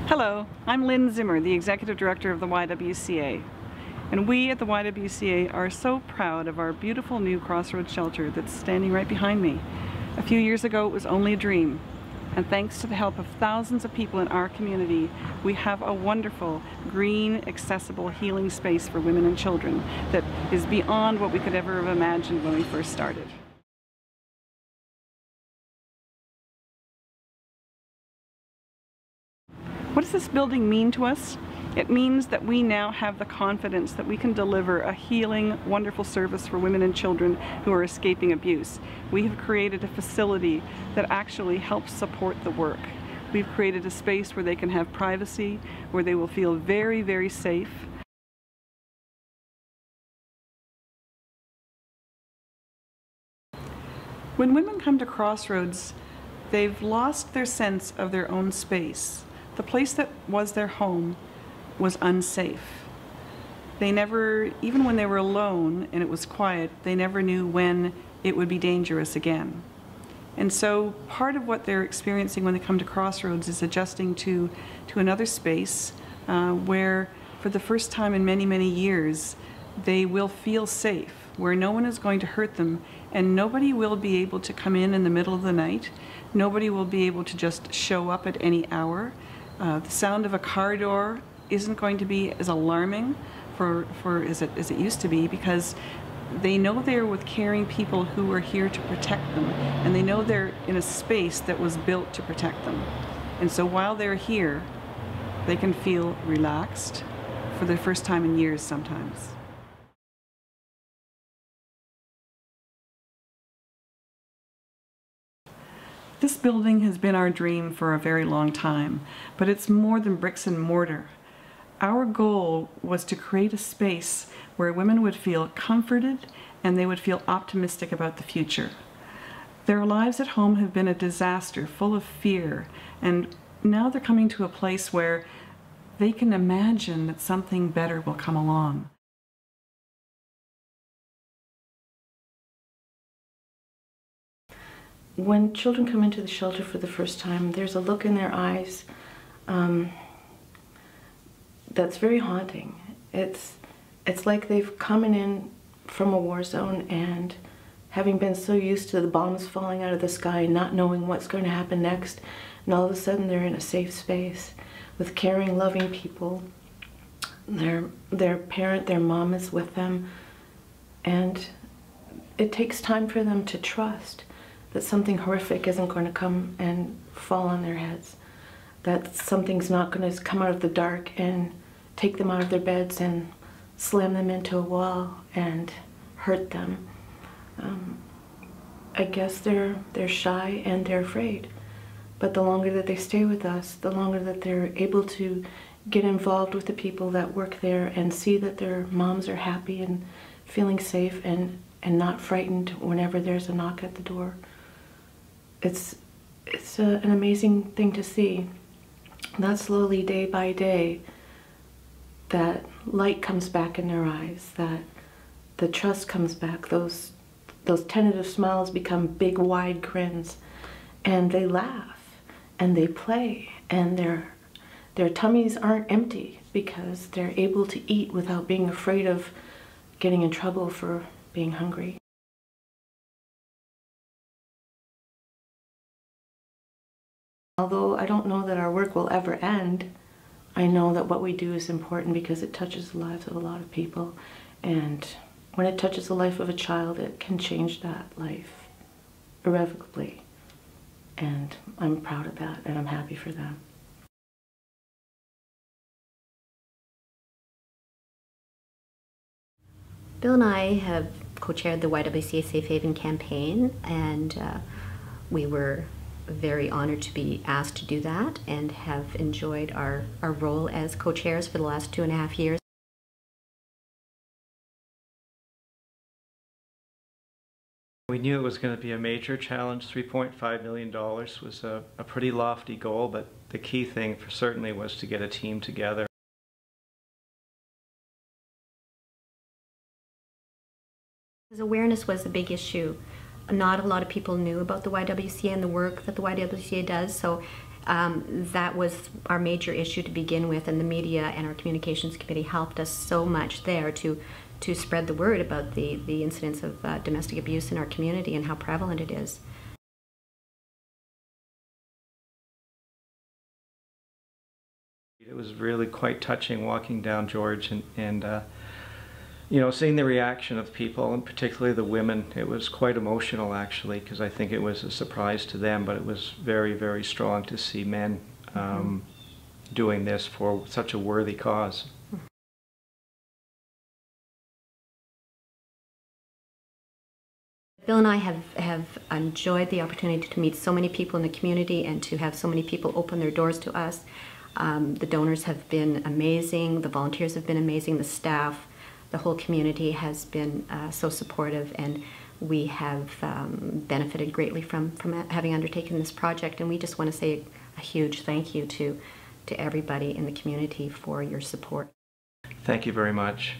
Hello, I'm Lynn Zimmer, the Executive Director of the YWCA. And we at the YWCA are so proud of our beautiful new Crossroads shelter that's standing right behind me. A few years ago it was only a dream. And thanks to the help of thousands of people in our community, we have a wonderful, green, accessible healing space for women and children that is beyond what we could ever have imagined when we first started. What does this building mean to us? It means that we now have the confidence that we can deliver a healing, wonderful service for women and children who are escaping abuse. We have created a facility that actually helps support the work. We've created a space where they can have privacy, where they will feel very, very safe. When women come to Crossroads, they've lost their sense of their own space. The place that was their home was unsafe. They never, even when they were alone and it was quiet, they never knew when it would be dangerous again. And so part of what they're experiencing when they come to Crossroads is adjusting to another space where for the first time in many, many years, they will feel safe, where no one is going to hurt them and nobody will be able to come in the middle of the night. Nobody will be able to just show up at any hour. The sound of a car door isn't going to be as alarming as it used to be, because they know they're with caring people who are here to protect them, and they know they're in a space that was built to protect them. And so while they're here, they can feel relaxed for the first time in years sometimes. This building has been our dream for a very long time, but it's more than bricks and mortar. Our goal was to create a space where women would feel comforted and they would feel optimistic about the future. Their lives at home have been a disaster, full of fear, and now they're coming to a place where they can imagine that something better will come along. When children come into the shelter for the first time, there's a look in their eyes that's very haunting. It's like they've come in from a war zone, and having been so used to the bombs falling out of the sky, not knowing what's going to happen next, and all of a sudden they're in a safe space with caring, loving people. Their parent, their mom is with them, and it takes time for them to trust that something horrific isn't going to come and fall on their heads, that something's not going to come out of the dark and take them out of their beds and slam them into a wall and hurt them. I guess they're shy and they're afraid, but the longer that they stay with us, the longer that they're able to get involved with the people that work there and see that their moms are happy and feeling safe and not frightened whenever there's a knock at the door. It's an amazing thing to see that slowly, day by day, that light comes back in their eyes, that the trust comes back, those tentative smiles become big, wide grins, and they laugh and they play, and their tummies aren't empty because they're able to eat without being afraid of getting in trouble for being hungry. Although I don't know that our work will ever end, I know that what we do is important because it touches the lives of a lot of people. And when it touches the life of a child, it can change that life irrevocably. And I'm proud of that, and I'm happy for them. Bill and I have co-chaired the YWCA Safe Haven campaign, and we were very honored to be asked to do that and have enjoyed our role as co-chairs for the last 2.5 years. We knew it was going to be a major challenge. $3.5 million was a pretty lofty goal, but the key thing certainly was to get a team together. Awareness was a big issue. Not a lot of people knew about the YWCA and the work that the YWCA does, so That was our major issue to begin with, and the media and our communications committee helped us so much there to spread the word about the incidents of domestic abuse in our community and how prevalent it is. It was really quite touching walking down George and you know, seeing the reaction of people, and particularly the women. It was quite emotional, actually, because I think it was a surprise to them, but it was very, very strong to see men doing this for such a worthy cause. Bill and I have enjoyed the opportunity to meet so many people in the community and to have so many people open their doors to us. The donors have been amazing, the volunteers have been amazing, the staff, the whole community has been so supportive, and we have benefited greatly from having undertaken this project, and we just want to say a huge thank you to everybody in the community for your support. Thank you very much.